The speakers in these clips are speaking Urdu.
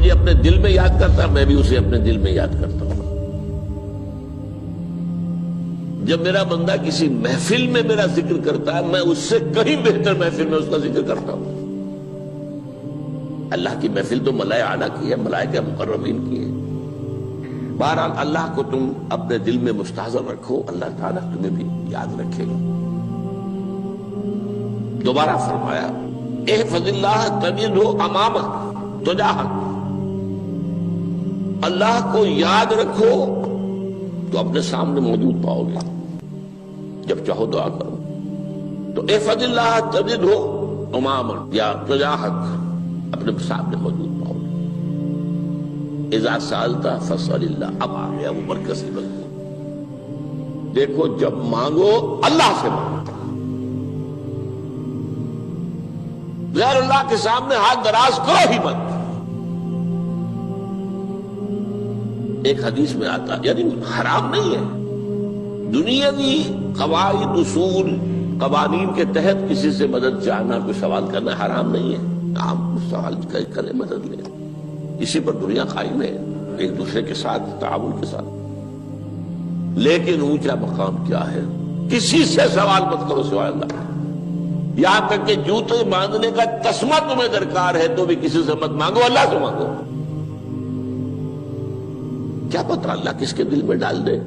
مجھے اپنے دل میں یاد کرتا ہے، میں بھی اسے اپنے دل میں یاد کرتا ہوں۔ جب میرا بندہ کسی محفل میں میرا ذکر کرتا ہے، میں اس سے کہیں بہتر محفل میں اس کا ذکر کرتا ہوں۔ اللہ کی محفل تو ملائے اعلیٰ کی ہے، ملائکہ مقربین کی ہے۔ بہرحال اللہ کو تم اپنے دل میں مستحضر رکھو، اللہ تعالیٰ تمہیں بھی یاد رکھے گا۔ دوبارہ فرمایا احفظ اللہ تجدہ امامک تجاہک، اللہ کو یاد رکھو تو اپنے سامنے موجود پاؤ گے۔ جب چاہو دعا کرو تو احفظ اللہ تجدہ امامک یا تجاہک، اپنے سامنے موجود پاؤ گے۔ اذا سألت فاسأل اللہ، اب آ گیا وہ مرکزی مضمون۔ دیکھو جب مانگو اللہ سے مانگو، غیر اللہ کے سامنے ہاتھ دراز کرو ہی مت۔ ایک حدیث میں آتا، یعنی حرام نہیں ہے، دنیاوی قواعد اصول قوانین کے تحت کسی سے مدد چاہنا، کوئی سوال کرنا حرام نہیں ہے۔ آپ سوال کریں، مدد لیں، اسی پر دنیا قائم ہے، ایک دوسرے کے ساتھ تعاون کے ساتھ۔ لیکن اونچا مقام کیا ہے؟ کسی سے سوال مت کرو سوائے اللہ، یہاں تک کہ جوتے باندھنے کا تسمہ تمہیں درکار ہے تو بھی کسی سے مت مانگو، اللہ سے مانگو۔ کیا پتہ اللہ کس کے دل میں ڈال دے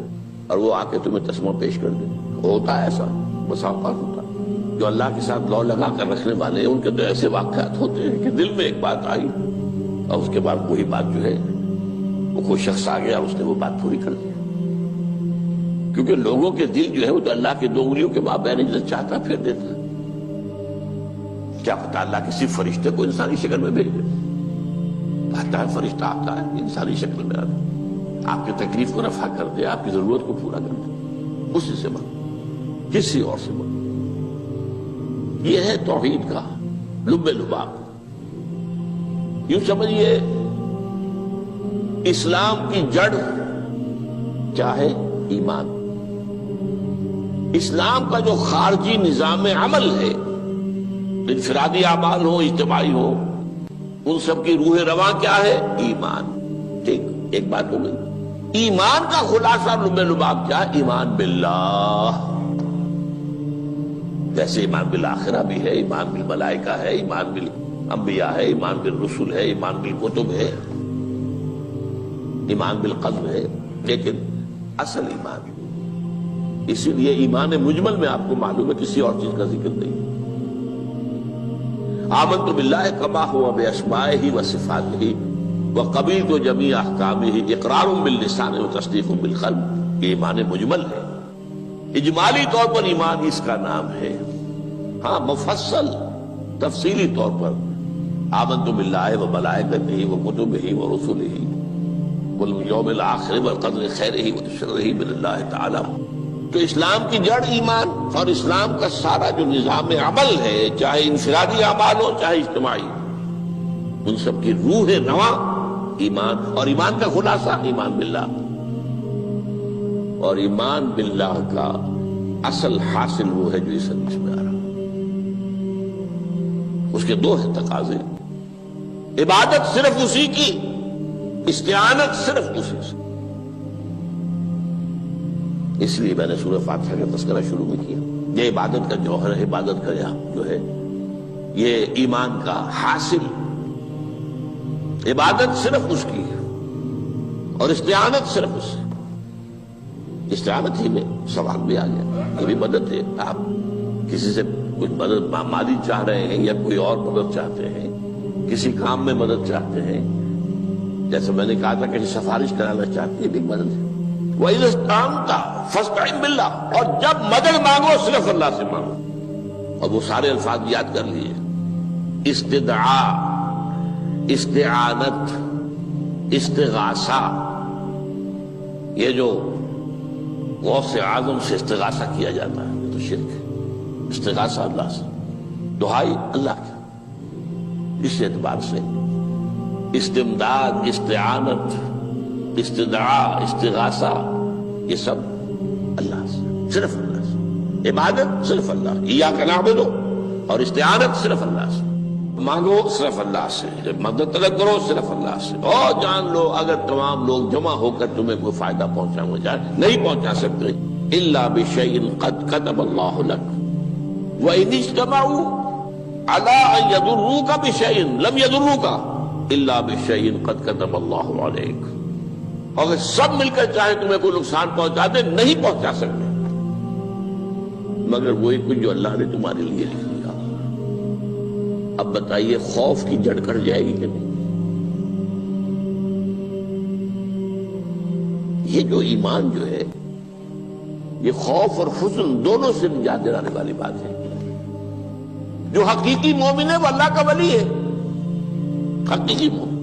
اور وہ آ کے تمہیں تسمہ پیش کر دے۔ ہوتا ہے ایسا، بسا اوقات ہوتا ہے۔ جو اللہ کے ساتھ لو لگا کر رکھنے والے ہیں ان کے تو ایسے واقعات ہوتے ہیں کہ دل میں ایک بات آئی اور اس کے بعد وہی بات جو ہے وہ کوئی شخص آ گیا، اس نے وہ بات پوری کر دی۔ کیونکہ لوگوں کے دل جو ہے وہ تو اللہ کے دو انگلیوں کے مابین جو چاہتا پھر دیتا ہے۔ کیا پتہ اللہ کسی فرشتے کو انسانی شکل میں بھیج دے، آتا ہے فرشتہ، آتا ہے انسانی شکل میں، آتا ہے آپ کی تکلیف کو رفع کر دے، آپ کی ضرورت کو پورا کر دے۔ اسی سے مانگو، کسی اور سے مانگو۔ یہ ہے توحید کا لب لباب۔ یوں سمجھیے اسلام کی جڑ کیا ہے؟ ایمان۔ اسلام کا جو خارجی نظام عمل ہے، انفرادی اعمال ہو اجتماعی ہو، ان سب کی روح رواں کیا ہے؟ ایمان۔ ٹھیک، ایک بات ہو گئی۔ ایمان کا خلاصہ لب لباب کیا ہے؟ ایمان باللہ۔ جیسے ایمان بالآخرہ بھی ہے، ایمان بالملائکہ ہے، ایمان بالانبیاء ہے، ایمان بالرسل ہے، ایمان بالکتب ہے، ایمان بالقلب ہے، لیکن اصل ایمان۔ اسی لیے ایمان مجمل میں آپ کو معلوم ہے کسی اور چیز کا ذکر نہیں۔ آمنت باللہ کما ہوا باسمائہ وصفاتہ وقبلت جمیع احکامہ اقرار باللسان وتصدیق بالقلب۔ یہ ایمان مجمل ہے، اجمالی طور پر ایمان اس کا نام ہے۔ ہاں مفصل تفصیلی طور پر آمنت باللہ وملائکتہ وکتبہ ورسلہ والیوم الآخر والقدر خیرہ وشرہ من اللہ تعالی۔ تو اسلام کی جڑ ایمان، اور اسلام کا سارا جو نظام عمل ہے، چاہے انفرادی اعمال ہو چاہے اجتماعی، ان سب کی روح رواں ایمان، اور ایمان کا خلاصہ ایمان باللہ۔ اور ایمان باللہ کا اصل حاصل وہ ہے جو اس حدیث میں آ رہا۔ اس کے دو ہیں تقاضے، عبادت صرف اسی کی، استعانت صرف اسی سے۔ اس لیے میں نے سورہ فاتحہ کا تذکرہ شروع میں کیا۔ یہ عبادت کا جوہر ہے، عبادت کا جو ہے یہ ایمان کا حاصل۔ عبادت صرف اس کی ہے اور استعانت صرف اس سے۔ استعانت ہی میں سوال بھی آ گیا، یہ بھی مدد ہے۔ آپ کسی سے کچھ مدد مالی چاہ رہے ہیں یا کوئی اور مدد چاہتے ہیں، کسی کام میں مدد چاہتے ہیں، جیسے میں نے کہا تھا کہ سفارش کرانا چاہتے ہیں، بھی مدد ہے۔ وَإِذَا اسْتَعَنْتَ فَاسْتَعِنْ بِاللَّهِ، اور جب مدد مانگو صرف اللہ سے مانگو۔ اور وہ سارے الفاظ یاد کر لیے، استدعاء، استعانت، استغاثہ۔ یہ جو غوث اعظم سے استغاثہ کیا جاتا ہے یہ تو شرک ہے۔ استغاثہ اللہ سے، دعائی اللہ کی۔ اس اعتبار سے استمداد، استعانت، استدعاء، استغاثہ، یہ سب اللہ سے، صرف اللہ سے۔ عبادت صرف اللہ، ایاک نعبد، اور استعانت صرف اللہ سے۔ مانگو صرف اللہ سے، جب مدد طلب کرو صرف اللہ سے، اور جان لو اگر تمام لوگ جمع ہو کر تمہیں کوئی فائدہ پہنچانا جائے نہیں پہنچا سکتے، الا بشیء قد کتب اللہ لک وان اجتمعوا علی ان یضروک بشیء لم یضروک الا بشیء قد کتب اللہ علیک، اگر سب مل کر چاہے تمہیں کوئی نقصان پہنچا دے نہیں پہنچا سکتے مگر وہی کچھ جو اللہ نے تمہارے لیے لکھ دیا۔ اب بتائیے خوف کی جڑ کٹ جائے گی کہ نہیں؟ یہ جو ایمان جو ہے یہ خوف اور حزن دونوں سے نجات دلانے والی بات ہے۔ جو حقیقی مومن ہے وہ اللہ کا ولی ہے، حقیقی مومن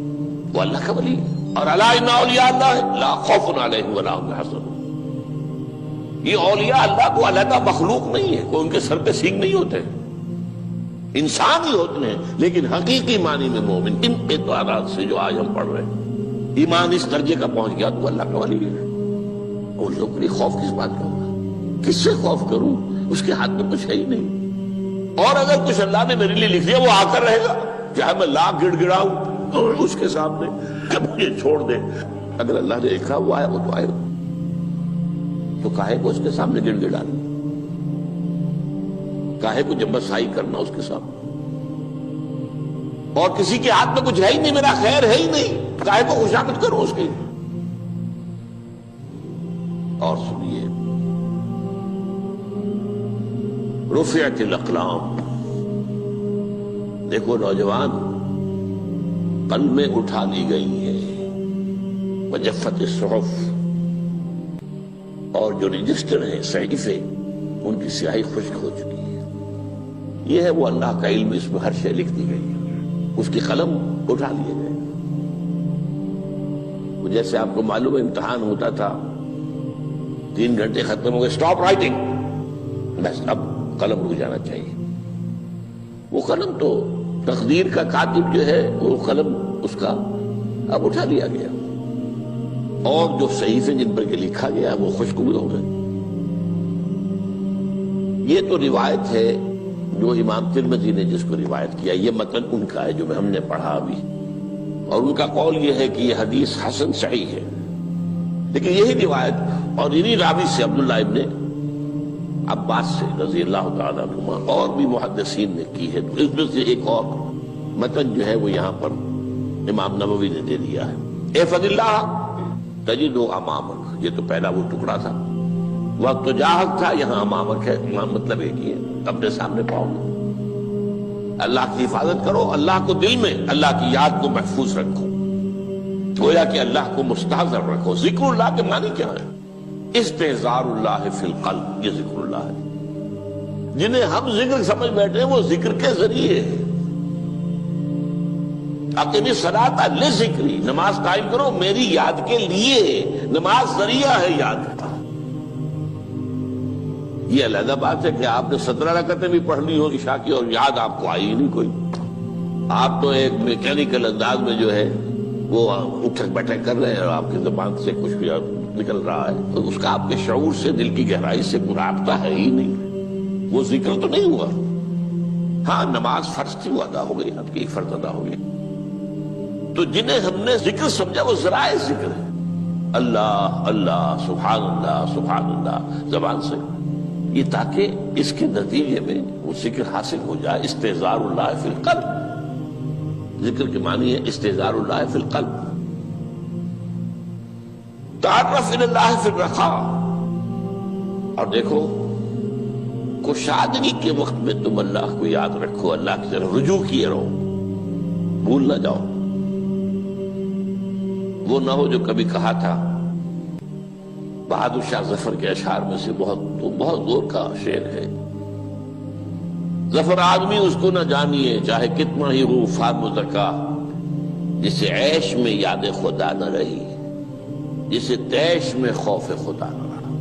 وہ اللہ کا ولی ہے، اور الا ان اولیاء اللہ لا خوف علیہم ولا هم يحزنون۔ یہ اولیاء اللہ کو علیحدہ مخلوق نہیں ہے، کوئی ان کے سر پہ سینگ نہیں ہوتے، انسان ہی ہوتے ہیں، لیکن حقیقی معنی میں مومن ان اعتبارات سے جو آج ہم پڑھ رہے ہیں، ایمان اس درجے کا پہنچ گیا تو اللہ کا ولی ہے۔ اور لوگ کے لیے خوف کس بات کا ہوگا؟ کس سے خوف کروں؟ اس کے ہاتھ میں کچھ ہے ہی نہیں، اور اگر کچھ اللہ نے میرے لیے لکھ دیا وہ آ کر رہے گا، چاہے میں لاکھ گڑ گڑاؤں اس کے سامنے کہ مجھے چھوڑ دے، اگر اللہ نے لکھا وہ آیا وہ تو آئے، تو کاہے کو اس کے سامنے گڑ گڑانا، کاہے کو جبرسائی کرنا اس کے سامنے، اور کسی کے ہاتھ میں کچھ ہے ہی نہیں، میرا خیر ہے ہی نہیں، کاہے کو خوشامد کرو اس کی۔ اور سنیے، رفعت الاقلام، دیکھو نوجوان، قلمیں اٹھا لی گئی ہیں، وجفت الصحف، اور جو رجسٹر ہیں صحیفے ان کی سیاہی خشک ہو چکی ہے۔ یہ ہے وہ اللہ کا علم، اس میں ہر شے لکھ دی گئی ہے، اس کی قلم اٹھا لیے گئے۔ جیسے آپ کو معلوم ہے امتحان ہوتا تھا، 3 گھنٹے ختم ہو گئے، اسٹاپ رائٹنگ، بس اب قلم رک جانا چاہیے۔ وہ قلم تو تقدیر کا کاتب جو ہے وہ قلم اس کا اب اٹھا لیا گیا، اور جو صحیفے جن پر کے لکھا گیا وہ خشک بھی ہو گئے۔ یہ تو روایت ہے جو امام ترمذی نے جس کو روایت کیا، یہ متن ان کا ہے جو ہم نے پڑھا ابھی، اور ان کا قول یہ ہے کہ یہ حدیث حسن صحیح ہے، لیکن یہی روایت اور انہی راوی سے عبداللہ ابن عباس سے رضی اللہ تعالیٰ عنہما اور بھی محدثین نے کی ہے، تو اس میں سے ایک اور متن جو ہے وہ یہاں پر امام نووی نے دے دیا ہے۔ احفظ اللہ تجدہ امامک، یہ تو پہلا وہ ٹکڑا تھا، وقت تو جاہک تھا، یہاں امامک ہے، امام مطلب ایک ہی ہے، اپنے سامنے پاؤ گے۔ اللہ کی حفاظت کرو، اللہ کو دل میں، اللہ کی یاد کو محفوظ رکھو، گویا کہ اللہ کو مستحضر رکھو۔ ذکر اللہ کے معنی کیا ہے؟ استحضار اللہ فی القلب، یہ ذکر اللہ ہے۔ جنہیں ہم ذکر سمجھ بیٹھے ہیں وہ ذکر کے ذریعے ہے۔ اقیم الصلاۃ لذکری، نماز قائم کرو میری یاد کے لیے، نماز ذریعہ ہے یاد کا۔ یہ علیحدہ بات ہے کہ آپ نے 17 رکعتیں بھی پڑھ لی ہو عشاء کی اور یاد آپ کو آئی ہی نہیں کوئی، آپ تو ایک میکینیکل انداز میں جو ہے وہ اٹھک بیٹھک کر رہے ہیں اور آپ کی زبان سے کچھ بھی نکل رہا ہے، تو اس کا آپ کے شعور سے، دل کی گہرائی سے کوئی رابطہ ہے ہی نہیں، وہ ذکر تو نہیں ہوا۔ ہاں نماز فرض تھی وہ ادا ہو گئی، آپ کی ایک فرض ادا ہو گئی۔ تو جنہیں ہم نے ذکر سمجھا وہ ذرائع ذکر ہے، اللہ اللہ سبحان اللہ سبحان اللہ زبان سے، یہ تاکہ اس کے نتیجے میں وہ ذکر حاصل ہو جائے۔ استحضار اللہ فی القلب، ذکر کے معنی ہے استحضار اللہ فی القلب۔ تعرف الی اللہ فی الرخاء، اور دیکھو کشادگی کے وقت میں تم اللہ کو یاد رکھو، اللہ کی طرف رجوع کیے رہو، بھول نہ جاؤ۔ وہ نہ ہو جو کبھی کہا تھا، بہادر شاہ ظفر کے اشعار میں سے بہت زور کا شعر ہے، ظفر آدمی اس کو نہ جانیے چاہے کتنا ہی ہو فام زکا، جسے عیش میں یاد خدا نہ رہی، جسے تیش میں خوف خدا نہ رہا۔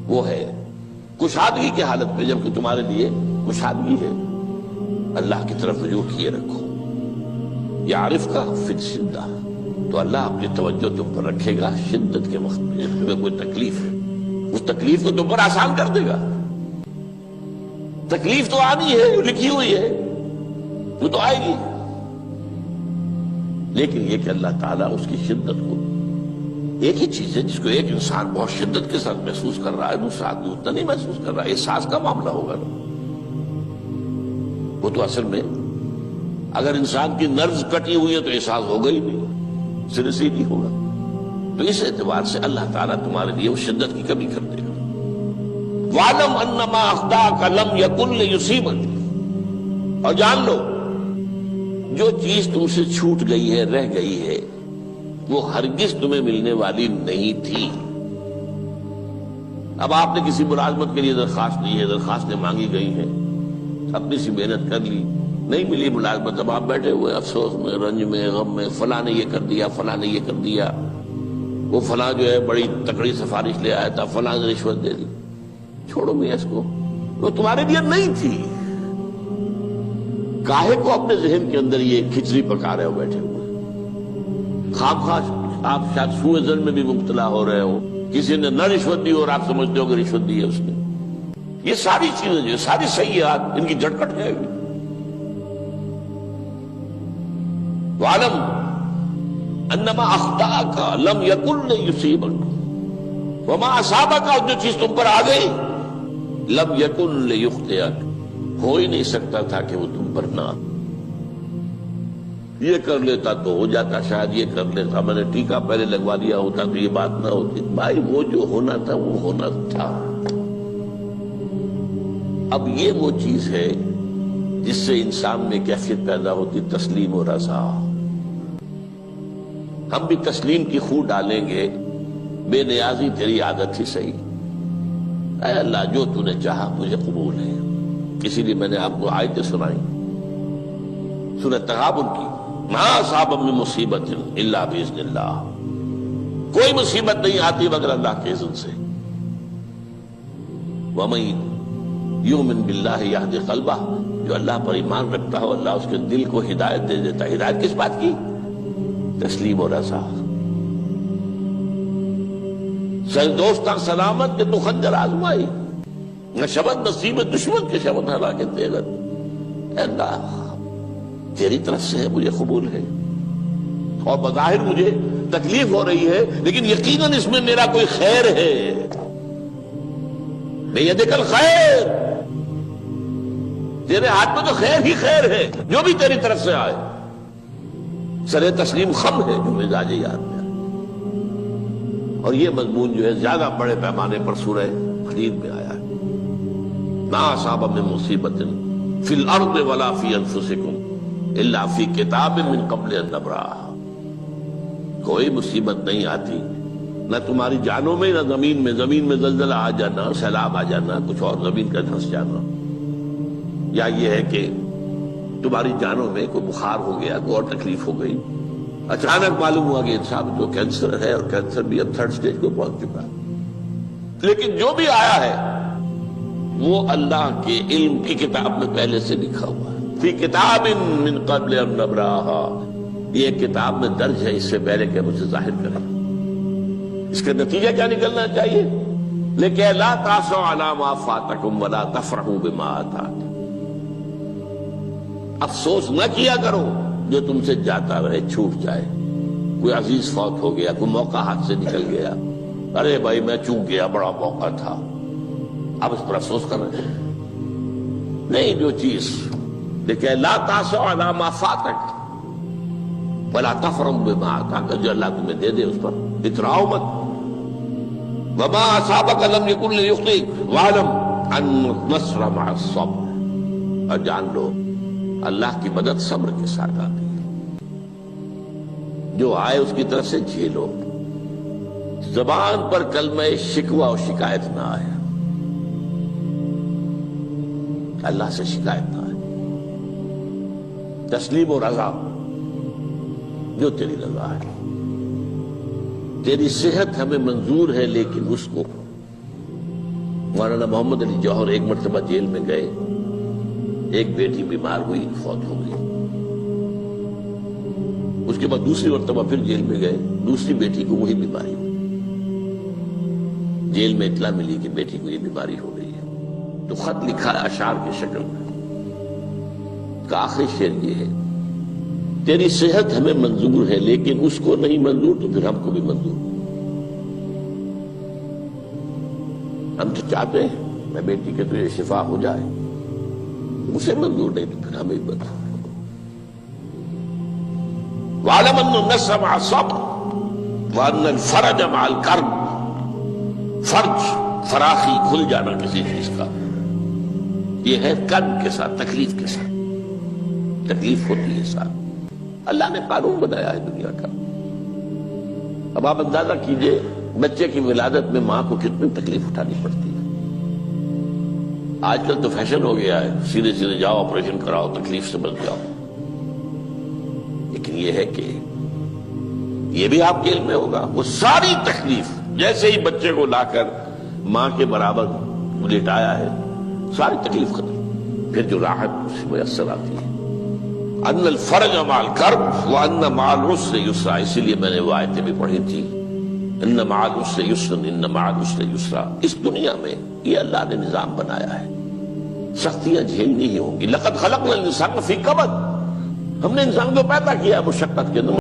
وہ ہے کشادگی کی حالت میں، جبکہ تمہارے لیے کشادگی ہے، اللہ کی طرف رجوع کیے رکھو۔ یعرف کا فی الشدہ، تو اللہ اپنی توجہ تم پر رکھے گا شدت کے وقت میں، جب تمہیں کوئی تکلیف ہے اس تکلیف کو تم پر آسان کر دے گا۔ تکلیف تو آنی ہے، جو لکھی ہوئی ہے وہ تو آئے گی، لیکن یہ کہ اللہ تعالیٰ اس کی شدت کو، ایک ہی چیز ہے جس کو ایک انسان بہت شدت کے ساتھ محسوس کر رہا ہے، دوسرا آدمی اتنا نہیں محسوس کر رہا ہے، احساس کا معاملہ ہوگا نا۔ وہ تو اصل میں اگر انسان کی نرز کٹی ہوئی ہے تو احساس ہوگا ہی نہیں، سر سے نہیں ہوگا۔ تو اس اعتبار سے اللہ تعالیٰ تمہارے لیے وہ شدت کی کمی کر دے گا۔ وَاعْلَمْ أَنَّمَا أَخْطَأَكَ لَمْ يَكُنْ لِيُصِيبَكَ، اور جان لو جو چیز تم سے چھوٹ گئی ہے، رہ گئی ہے، وہ ہرگز تمہیں ملنے والی نہیں تھی۔ اب آپ نے کسی ملازمت کے لیے درخواست دی ہے، درخواستیں مانگی گئی ہیں، اپنی سی محنت کر لی، نہیں ملی ملازمت، اب آپ بیٹھے ہوئے افسوس میں، رنج میں، غم میں، فلاں نے یہ کر دیا، فلاں نے یہ کر دیا، وہ فلاں جو ہے بڑی تکڑی سفارش لے آیا تھا، فلاں نے رشوت دے دی۔ چھوڑو میاں اس کو، وہ تمہارے لیے نہیں تھی۔ کاہے کو اپنے ذہن کے اندر یہ کھچڑی پکا رہے ہو بیٹھے ہوئے؟ خواہ آپ شاید سوء ظن میں بھی مبتلا ہو رہے ہو، کسی نے نہ رشوت دی اور آپ سمجھتے ہو کہ رشوت دی ہے اس نے۔ یہ ساری چیزیں جو ساری سیئات، ان کی جڑ کٹ جائے گی۔ وَعْلَمْ أَنَّمَا أَخْطَأَكَ لَمْ يَكُنْ لِيُصِيبَكَ وَمَا أَصَابَكَ، جو چیز تم پر آ گئی، لَمْ يَكُنْ لِيُخْطِئَكَ، ہو ہی نہیں سکتا تھا کہ وہ تم پر نہ آ۔ یہ کر لیتا تو ہو جاتا، شاید یہ کر لیتا، میں نے ٹیکا پہلے لگوا دیا ہوتا تو یہ بات نہ ہوتی۔ بھائی وہ جو ہونا تھا وہ ہونا تھا۔ اب یہ وہ چیز ہے جس سے انسان میں کیفیت پیدا ہوتی، تسلیم و رضا۔ ہم بھی تسلیم کی خو ڈالیں گے، بے نیازی تیری عادت ہی صحیح، اے اللہ جو تو نے چاہا مجھے قبول ہے۔ اسی لیے میں نے آپ کو آیتیں سنائی سورہ تغابن کی، ما اصاب من مصیبت الا باذن اللہ، کوئی مصیبت نہیں آتی مگر اللہ کے اذن سے۔ وَمَن یؤمن باللہ یہد قلبہ، جو اللہ پر ایمان رکھتا ہو اللہ اس کے دل کو ہدایت دے دیتا ہے۔ ہدایت کس بات کی؟ تسلیم و رضا۔ دوستاں سلامت کہ تو خنجر آزمائی، نہ شبد نصیب دشمن کے شبد ہلاکت دیغت۔ اے اللہ تیری طرف سے ہے، مجھے قبول ہے، اور بظاہر مجھے تکلیف ہو رہی ہے لیکن یقیناً اس میں میرا کوئی خیر ہے۔ بیدک الخیر، تیرے ہاتھ میں تو خیر ہی خیر ہے، جو بھی تیری طرف سے آئے۔ سر تسلیم خم ہے جو مزاج یاد میں آئے۔ اور یہ مضمون جو ہے زیادہ بڑے پیمانے پر سورہ حدید میں آیا ہے۔ ما اصاب من مصیبت فی الارض ولا فی انفسکم الا فی کتاب من قبل ان نبرأہا، کوئی مصیبت نہیں آتی نہ تمہاری جانوں میں نہ زمین میں، زمین میں زلزلہ آ جانا، سیلاب آ جانا، کچھ اور زمین کا دھنس جانا، یا یہ ہے کہ تمہاری جانوں میں کوئی بخار ہو گیا، کوئی اور تکلیف ہو گئی، اچانک معلوم ہوا کہ انسان کو کینسر ہے اور کینسر بھی اب 3rd سٹیج کو پہنچ چکا ہے، لیکن جو بھی آیا ہے وہ اللہ کے علم کی کتاب میں پہلے سے لکھا ہوا ہے۔ فی کتاب من قبل ان نبرأہا، یہ کتاب میں درج ہے اس سے پہلے کہ ہم اسے ظاہر کریں۔ اس کا نتیجہ کیا نکلنا چاہیے؟ لیکن لا تأسوا علی ما فاتکم ولا تفرحوا بما آتاکم، افسوس نہ کیا کرو جو تم سے جاتا رہے، چھوٹ جائے، کوئی عزیز فوت ہو گیا، کوئی موقع ہاتھ سے نکل گیا، ارے بھائی میں چوک گیا، بڑا موقع تھا، اب اس پر افسوس کر رہے ہیں۔ نہیں، جو چیز لیکن لا تأسوا علی ما فاتک ولا تفرحوا بما آتاک، جو اللہ تمہیں دے دے اس پر اتراؤ مت۔ وما اصابک لم یکن لیخطئک واعلم ان النصر مع الصبر، اور جان لو اللہ کی مدد صبر کے ساتھ آتی ہے، جو آئے اس کی طرف سے جھیلو، زبان پر کلمہ شکوہ اور شکایت نہ آئے، اللہ سے شکایت نہ آئے، تسلیم و رضا، جو تیری رضا ہے۔ تیری صحت ہمیں منظور ہے لیکن اس کو، مولانا محمد علی جوہر ایک مرتبہ جیل میں گئے، ایک بیٹی بیمار ہوئی، فوت ہو گئی، اس کے بعد دوسری مرتبہ پھر جیل میں گئے، دوسری بیٹی کو وہی بیماری ہوئی، جیل میں اطلاع ملی کہ بیٹی کو یہ بیماری ہو گئی ہے۔ تو خط لکھا ہے اشعار کی شکل میں. کا آخری شعر یہ ہے: تیری صحت ہمیں منظور ہے لیکن اس کو نہیں منظور تو پھر ہم کو بھی منظور. ہم تو چاہتے ہیں میں بیٹی کے تجھے شفا ہو جائے، اسے منظور نہیں تو پھر ہمیں بھی منظور. وَاعْلَمْ أَنَّ النَّصْرَ مَعَ الصَّبْرِ وَأَنَّ الْفَرَجَ مَعَ الْكَرْبِ. فرج، فراخی، کھل جانا کسی چیز کا، یہ ہے کرب کے ساتھ، تکلیف کے ساتھ. تکلیف ہوتی ہے ساتھ. اللہ نے قانون بنایا ہے دنیا کا. اب آپ اندازہ کیجئے بچے کی ولادت میں ماں کو کتنی تکلیف اٹھانی پڑتی ہے. آج کل تو فیشن ہو گیا ہے، سیدھے سیدھے جاؤ، آپریشن کراؤ، تکلیف سے بچ جاؤ. لیکن یہ ہے کہ یہ بھی آپ کے علم میں ہوگا، وہ ساری تکلیف جیسے ہی بچے کو لا کر ماں کے برابر لٹایا ہے، ساری تکلیف ختم. پھر جو راحت اس سے میسر آتی ہے. ان الفرج مع الکرب وان مع العسر یسرا. اسی لیے میں نے وہ آیتیں بھی پڑھی تھی، ان مع العسر یسرا، ان مع العسر یسرا. اس دنیا میں یہ اللہ نے نظام بنایا ہے، سختیاں جھیلنی ہی ہوں گی. لقد خلقنا الانسان فی کبد. ہم نے انسان کو پیدا کیا مشقت کے اندر.